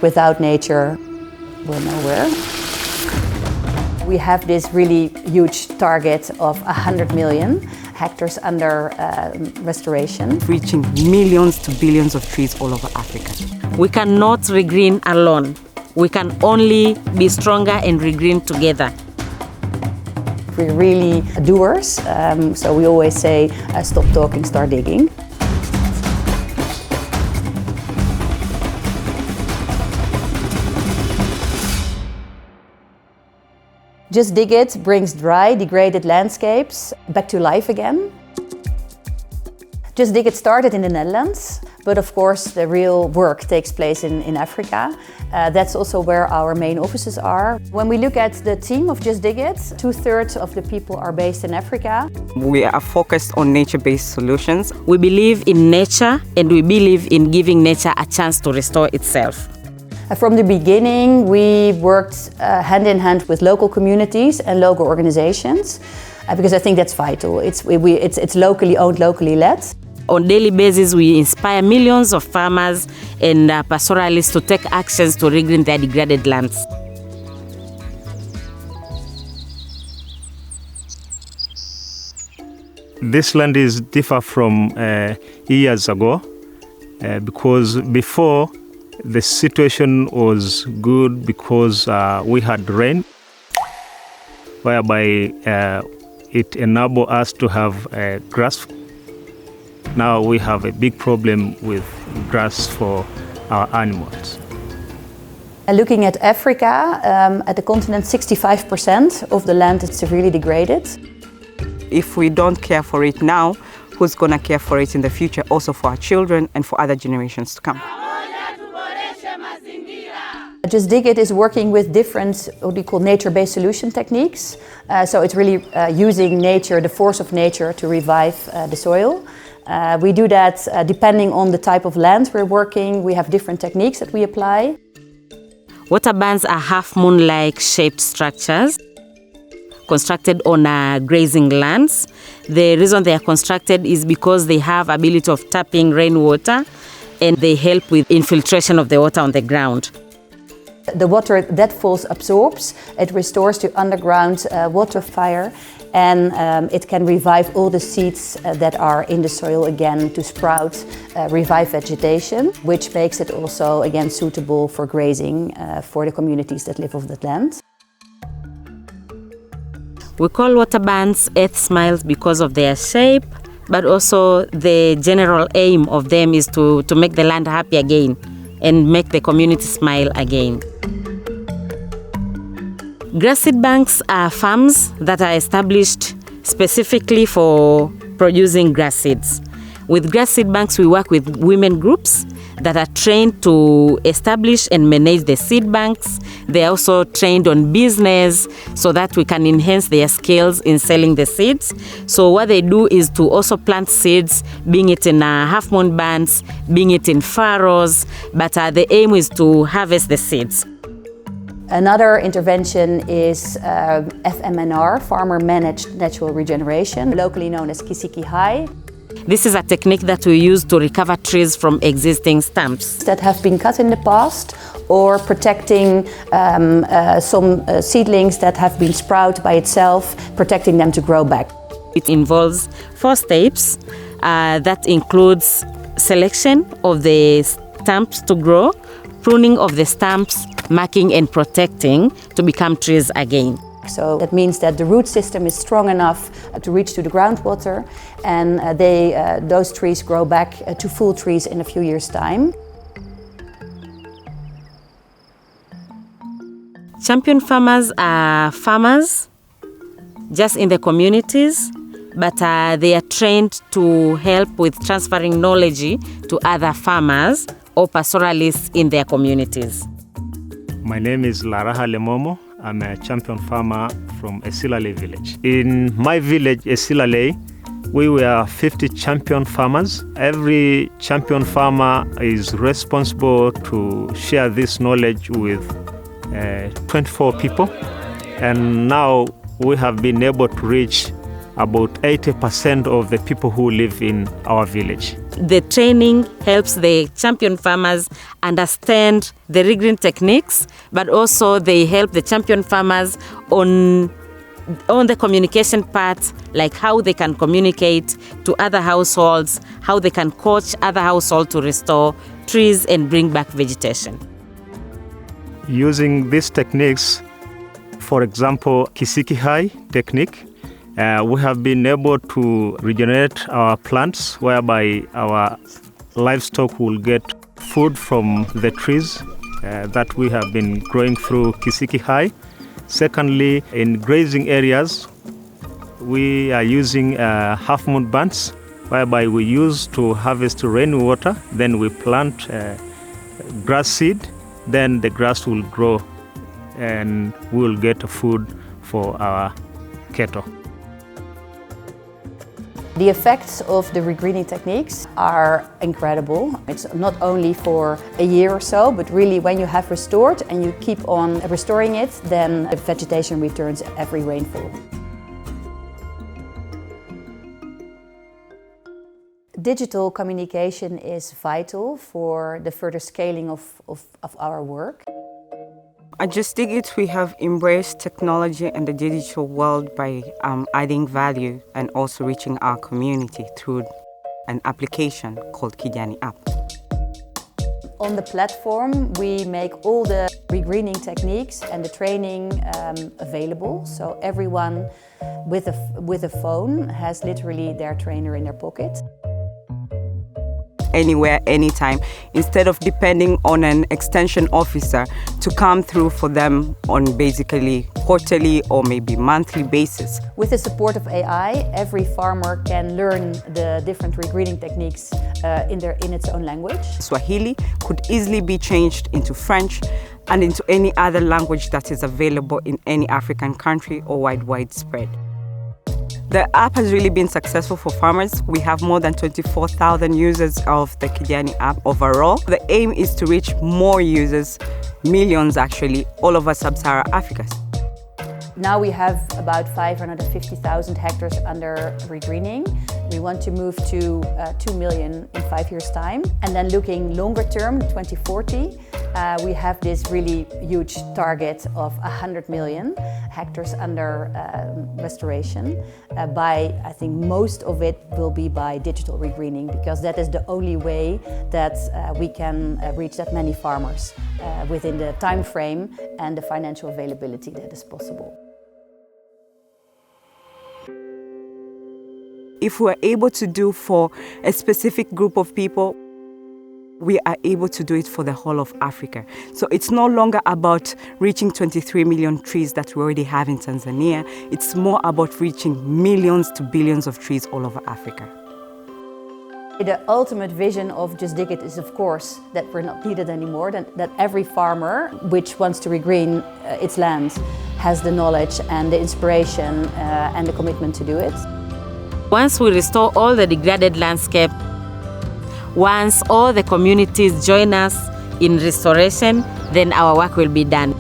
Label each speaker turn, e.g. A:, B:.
A: Without nature, we're nowhere. We have this really huge target of 100 million hectares under restoration.
B: Reaching millions to billions of trees all over Africa. We cannot regreen alone. We can only be stronger and regreen together.
A: We're really doers, so we always say, stop talking, start digging. Justdiggit brings dry, degraded landscapes back to life again. Justdiggit started in the Netherlands, but of course the real work takes place in Africa. That's also where our main offices are. When we look at the team of Justdiggit, 2/3 of the people are based in Africa.
B: We are focused on nature-based solutions. We believe in nature and we believe in giving nature a chance to restore itself.
A: From the beginning, we worked hand in hand with local communities and local organizations, because I think that's vital. It's locally owned, locally led.
B: On a daily basis, we inspire millions of farmers and pastoralists to take actions to regreen their degraded lands.
C: This land is different from years ago, because before the situation was good because we had rain, whereby it enabled us to have grass. Now we have a big problem with grass for our animals.
A: Looking at Africa, at the continent, 65% of the land is severely degraded.
B: If we don't care for it now, who's going to care for it in the future, also for our children and for other generations to come?
A: Justdiggit is working with different, what we call nature-based solution techniques. So it's really using nature, the force of nature, to revive the soil. We do that depending on the type of land we're working. We have different techniques that we apply.
B: Water bands are half-moon-like shaped structures constructed on grazing lands. The reason they are constructed is because they have ability of tapping rainwater and they help with infiltration of the water on the ground.
A: The water that falls absorbs, it restores to underground water fire, and it can revive all the seeds that are in the soil again to sprout, revive vegetation, which makes it also again suitable for grazing for the communities that live off that land.
B: We call water bands earth smiles because of their shape, but also the general aim of them is to make the land happy again and make the community smile again. Grass seed banks are farms that are established specifically for producing grass seeds. With grass seed banks, we work with women groups that are trained to establish and manage the seed banks. They are also trained on business so that we can enhance their skills in selling the seeds. So what they do is to also plant seeds, being it in half-moon bands, being it in furrows, but the aim is to harvest the seeds.
A: Another intervention is FMNR, Farmer Managed Natural Regeneration, locally known as Kisiki High.
B: This is a technique that we use to recover trees from existing stumps
A: that have been cut in the past, or protecting some seedlings that have been sprouted by itself, protecting them to grow back.
B: It involves 4 steps. That includes selection of the stumps to grow, pruning of the stumps, marking and protecting to become trees again.
A: So that means that the root system is strong enough to reach to the groundwater, and those trees grow back to full trees in a few years' time.
B: Champion farmers are farmers just in the communities, but they are trained to help with transferring knowledge to other farmers or pastoralists in their communities.
C: My name is Laraha Lemomo. I'm a champion farmer from Esilale village. In my village, Esilale, we were 50 champion farmers. Every champion farmer is responsible to share this knowledge with 24 people. And now we have been able to reach about 80% of the people who live in our village.
B: The training helps the champion farmers understand the regreening techniques, but also they help the champion farmers on the communication part, like how they can communicate to other households, how they can coach other households to restore trees and bring back vegetation.
C: Using these techniques, for example, Kisiki High technique, we have been able to regenerate our plants, whereby our livestock will get food from the trees that we have been growing through Kisiki High. Secondly, in grazing areas, we are using half-moon bands, whereby we use to harvest rainwater, then we plant grass seed, then the grass will grow and we will get food for our cattle.
A: The effects of the regreening techniques are incredible. It's not only for a year or so, but really when you have restored and you keep on restoring it, then the vegetation returns every rainfall. Digital communication is vital for the further scaling of our work.
D: At Justdiggit, we have embraced technology and the digital world by adding value and also reaching our community through an application called Kijani App.
A: On the platform, we make all the regreening techniques and the training available. So everyone with a phone has literally their trainer in their pocket.
D: Anywhere, anytime, instead of depending on an extension officer to come through for them on basically quarterly or maybe monthly basis.
A: With the support of AI, every farmer can learn the different regreening techniques in its own language.
D: Swahili could easily be changed into French and into any other language that is available in any African country or widespread. The app has really been successful for farmers. We have more than 24,000 users of the Kijani app overall. The aim is to reach more users, millions actually, all over Sub-Saharan Africa.
A: Now we have about 550,000 hectares under regreening. We want to move to 2 million in 5 years' time. And then looking longer term, 2040, we have this really huge target of 100 million hectares under restoration. I think most of it will be by digital regreening, because that is the only way that we can reach that many farmers within the time frame and the financial availability that is possible.
D: If we're able to do for a specific group of people, we are able to do it for the whole of Africa. So it's no longer about reaching 23 million trees that we already have in Tanzania. It's more about reaching millions to billions of trees all over Africa.
A: The ultimate vision of Justdiggit is, of course, that we're not needed anymore, that every farmer which wants to regreen its land has the knowledge and the inspiration and the commitment to do it.
B: Once we restore all the degraded landscape, once all the communities join us in restoration, then our work will be done.